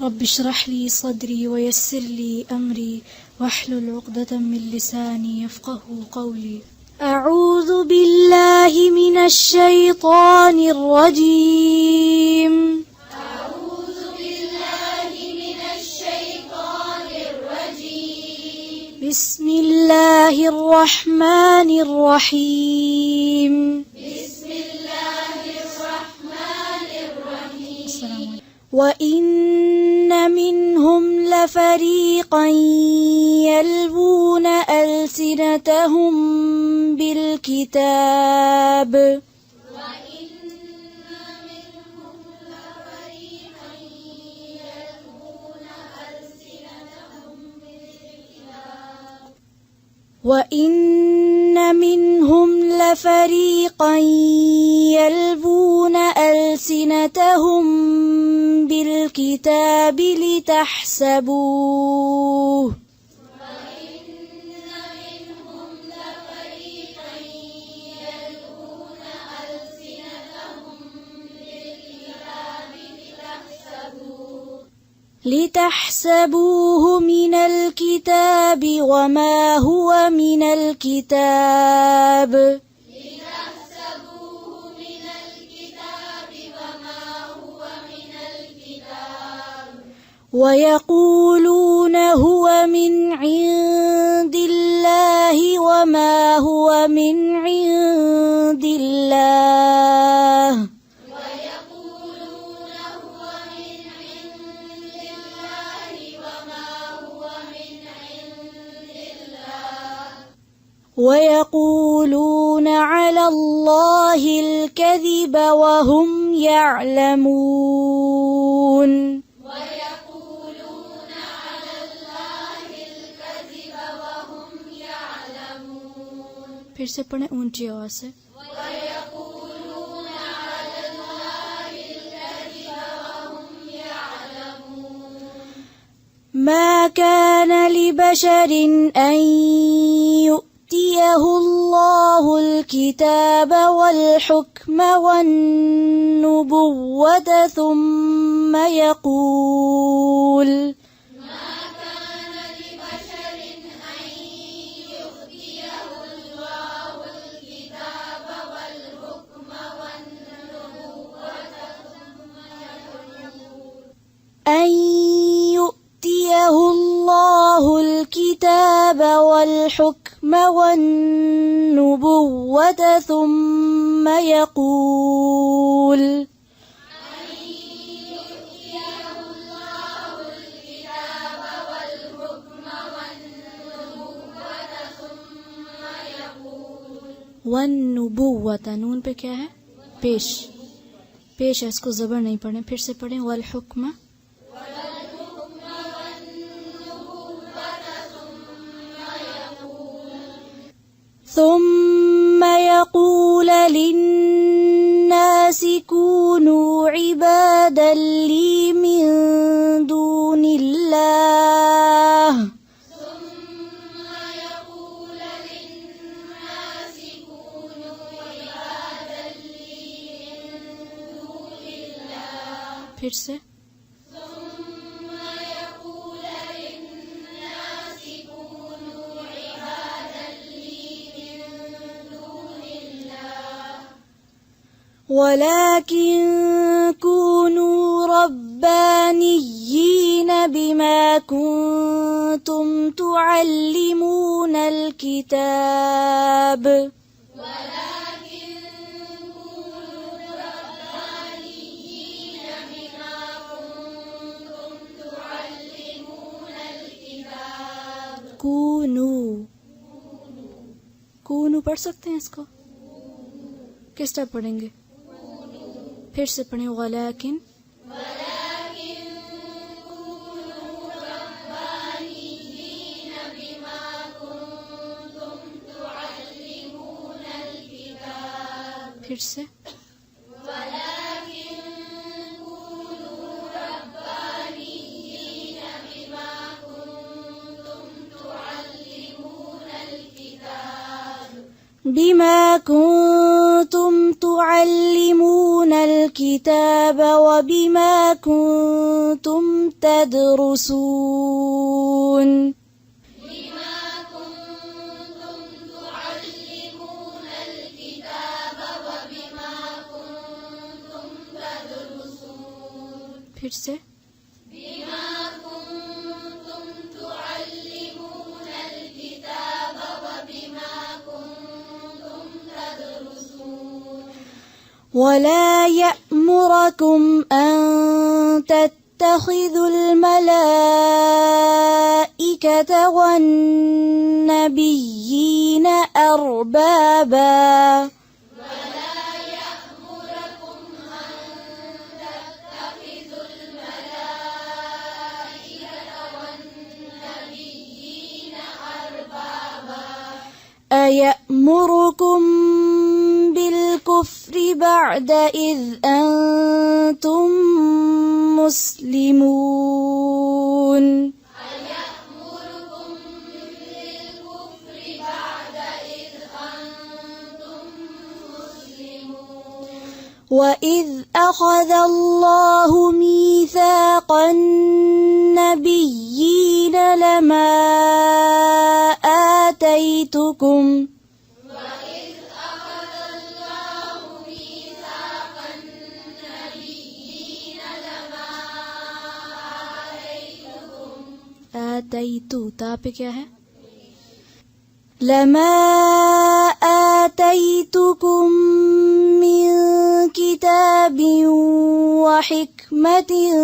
رب اشرح لي صدري ويسر لي أمري واحلل عقدة من لساني يفقه قولي. أعوذ بالله من الشيطان الرجيم. أعوذ بالله من الشيطان الرجيم. بسم الله الرحمن الرحيم. بسم الله الرحمن الرحيم. وإن منهم لفريقا يلوون ألسنتهم بالكتاب. وإن منهم لفريقا يلوون ألسنتهم بالكتاب. وإن منهم لفريقا يلوون ألسنتهم بالكتاب لتحسبوه. وإن منهم لفريقا يلوون ألسنتهم بالكتاب لتحسبوه من الكتاب وما هو من الكتاب. ويقولون هو من عند الله وما هو من عند الله. ويقولون هو من عند الله وما هو من عند الله. ويقولون على الله الكذب وهم يعلمون. फिर से पढ़ें ऊंची आवाज से. ما كان لبشر أن يؤتيه الله الكتاب والحكم والنبوة ثم يقول أن يؤتيه الله الكتاب والحكم والنبوة ثم يقول والنبوة नून पे क्या है? पेश पेश है, इसको जबर नहीं पढ़ें. फिर से पढ़ें. والحكم ثم يقول للناس كونوا عبادا لي من دون الله. फिर से ولكن كونوا ربانيين بما كنتم تعلمون الكتاب. कूनू पढ़ सकते हैं इसको? किस टाइप पढ़ेंगे? फिर से पढ़ें. वलाकिन फिर से बिमा कुंतुम كنتم تعلمون الكتاب وبما كنتم تدرسون फिर से ولا يأمركم أن تتخذوا الملائكة والنبيين أربابا أيأمركم بالكفر بعد إذ أنتم مسلمون وإذ أخذ الله ميثاق النبيين لما آتيتكم आतैतु ता पे क्या है लमा आतैतुकुम मिन किताबिन व हिकमतिन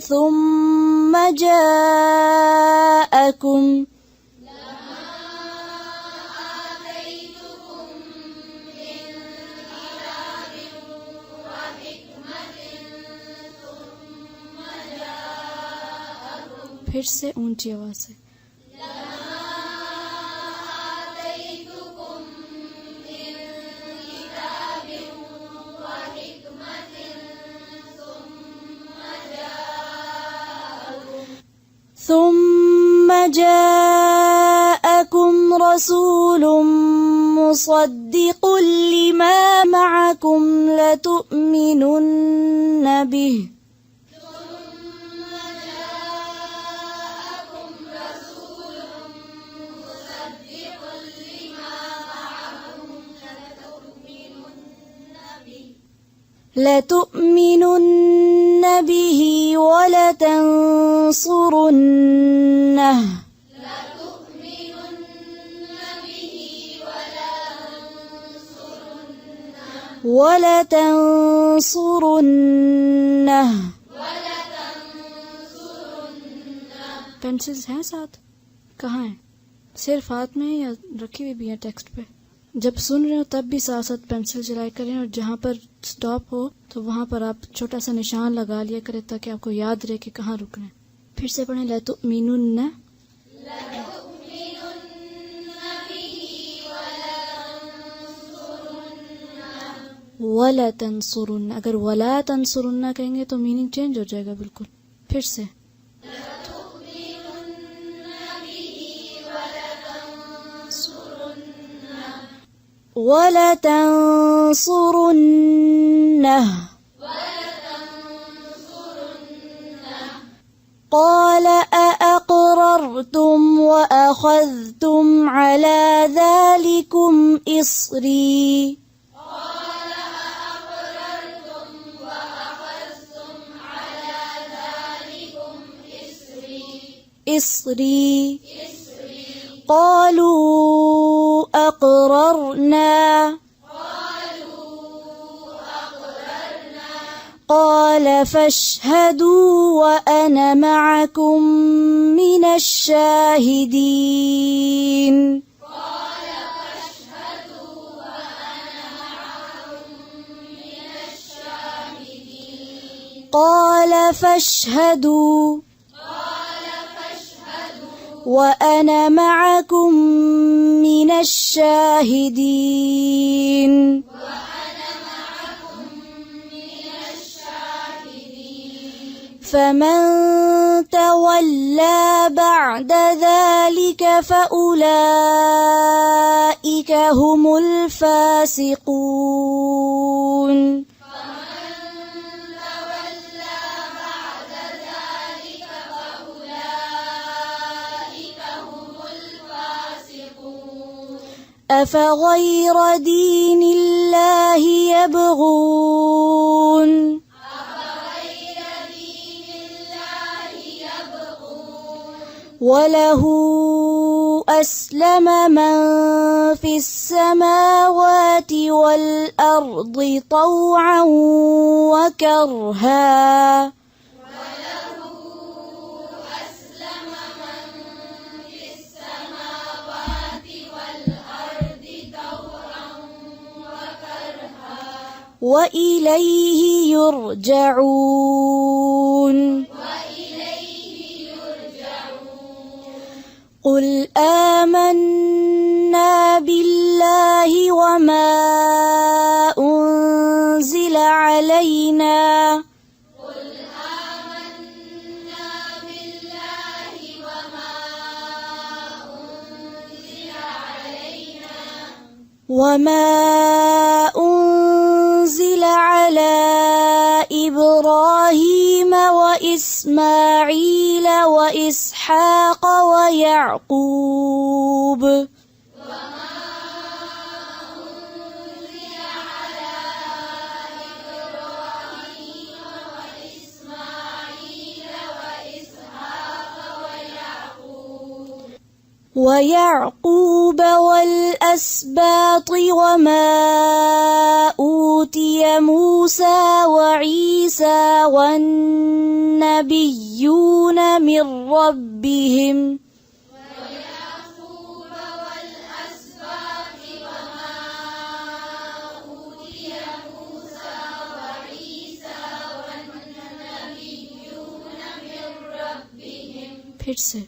थुम्मा जाअकुम फिर से ऊंची आवाज से ثم جاءكم رسول مصدق لما معكم لتؤمنن به لتؤمنن به ولتنصرنه पेंसिल्स हैं साथ कहाँ हैं सिर्फ हाथ में या रखी हुई भी है टेक्स्ट पे जब सुन रहे हो तब भी साथ साथ पेंसिल चलाया करें और जहाँ पर स्टॉप हो तो वहाँ पर आप छोटा सा निशान लगा लिया करें ताकि आपको याद रहे कि कहाँ रुकना है फिर से पढ़ें लतुमिनुन्न वला तंसुरुन्न अगर वला तंसुरुन्न कहेंगे तो मीनिंग चेंज हो जाएगा बिल्कुल फिर से وَلَتَنْصُرُنَّهُ قَالَ أَأَقْرَرْتُمْ وَأَخَذْتُمْ عَلَى ذَلِكُمْ إِصْرِي قالوا أقررنا قال فاشهدوا وأنا معكم من الشاهدين قال فاشهدوا وأنا معكم من الشاهدين فمن تولى بعد ذلك فأولئك أولئك هم الفاسقون أفغير دين الله يبغون وله أسلم من في السماوات والأرض طوعا وكرها وإليه يرجعون قل آمنا بالله وما أنزل علينا وما أنزل على إبراهيم وإسماعيل وإسحاق ويعقوب والأسباط وما أوتي موسى وعيسى والنبيون من ربهم फिर से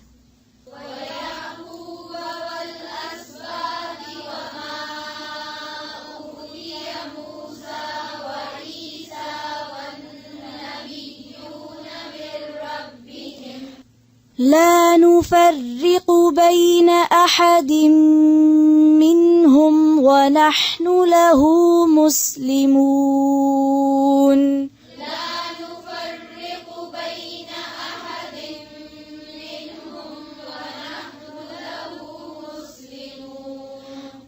لا نفرق بين أحد منهم ونحن له مسلمون لا نفرق بين أحد منهم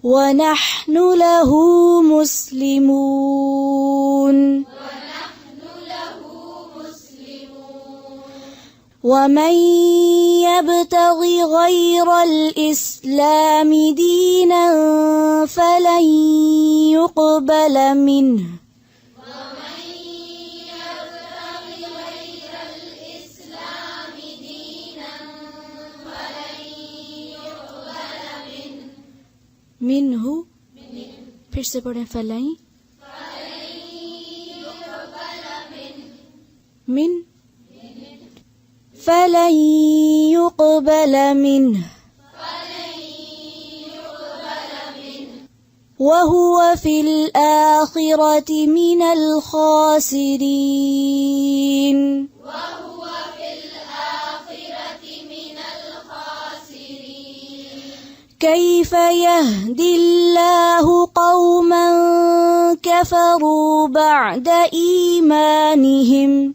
ونحن له مسلمون ومن يبتغ غير الإسلام دينا فلن يقبل منه منه फिर से पढ़ें फलई من فلن يقبل منه وهو في الآخرة من الخاسرين كيف يهدي الله قوما كفروا بعد إيمانهم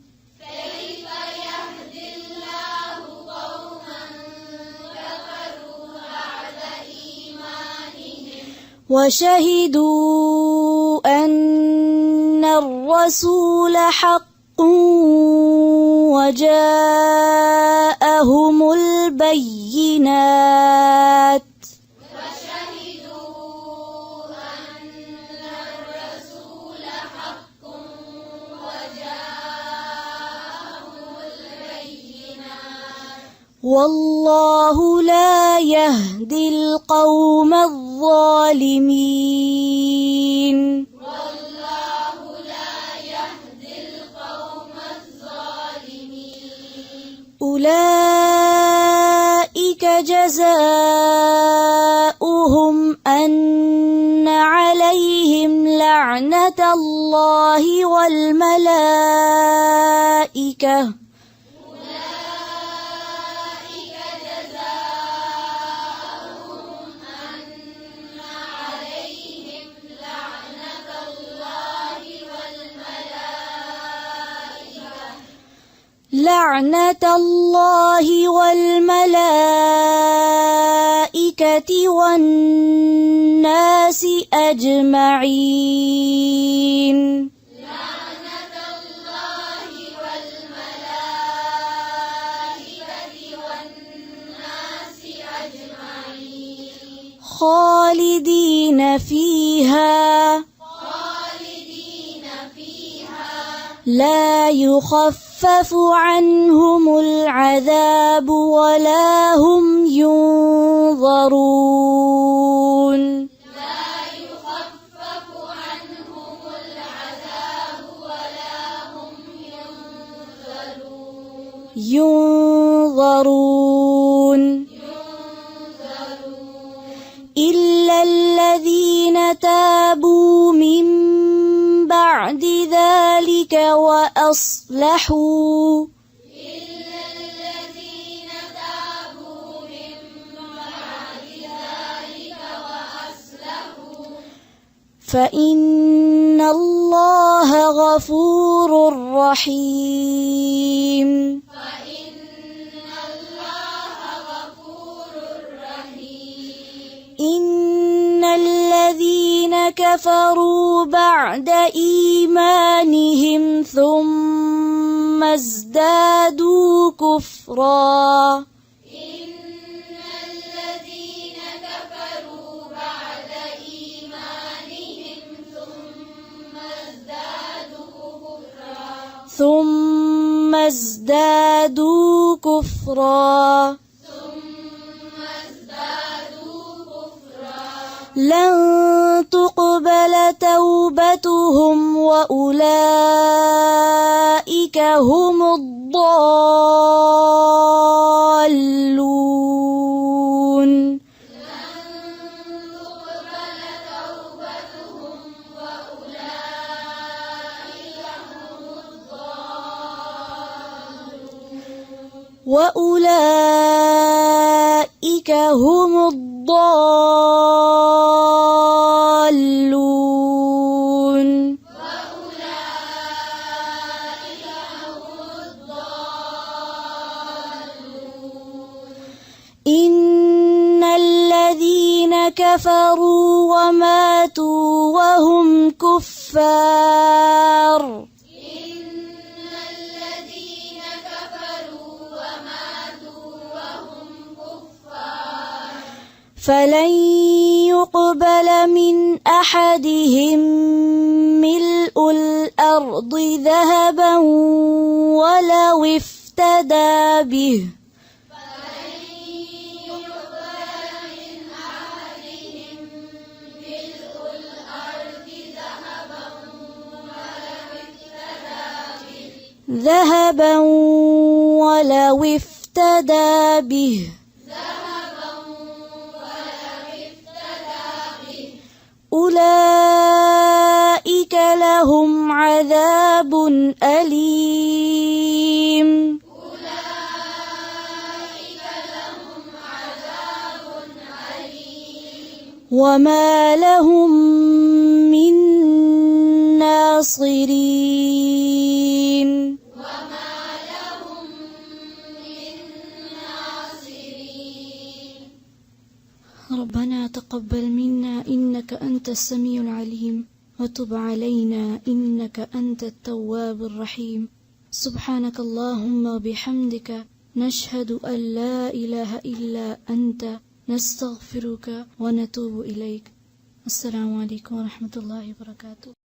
وشهدوا أن الرسول حق وجاءهم البينات والله لا يهدي القوم الظالمين أولئك جزاؤهم أن عليهم لعنة الله والملائكة لعنة الله والملائكة والناس أجمعين لعنة الله والملائكة والناس أجمعين خالدين فيها لا يخفف عنهم العذاب ولا هم ينظرون ينظرون إلا الذين تابوا من بعد ذلك وأصلحوا فإن الله غفور رحيم إن الذين كفروا بعد إيمانهم ثم ازدادوا كفرا ثم ازدادوا كفرا لن تقبل توبتهم وأولئك هم الضالون وأولئك هم الضالون إن الذين كفروا وماتوا وهم كفار فلن يقبل من أحدهم ملء الأرض ذهبا ولو افتدى به ذهبا ولو افتدى به أولئك لهم عذاب أليم وما لهم من ناصرين ربنا تقبل منا إنك أنت السميع العليم وتب علينا إنك أنت التواب الرحيم سبحانك اللهم وبحمدك نشهد أن لا إله إلا أنت نستغفرك ونتوب إليك السلام عليكم ورحمة الله وبركاته.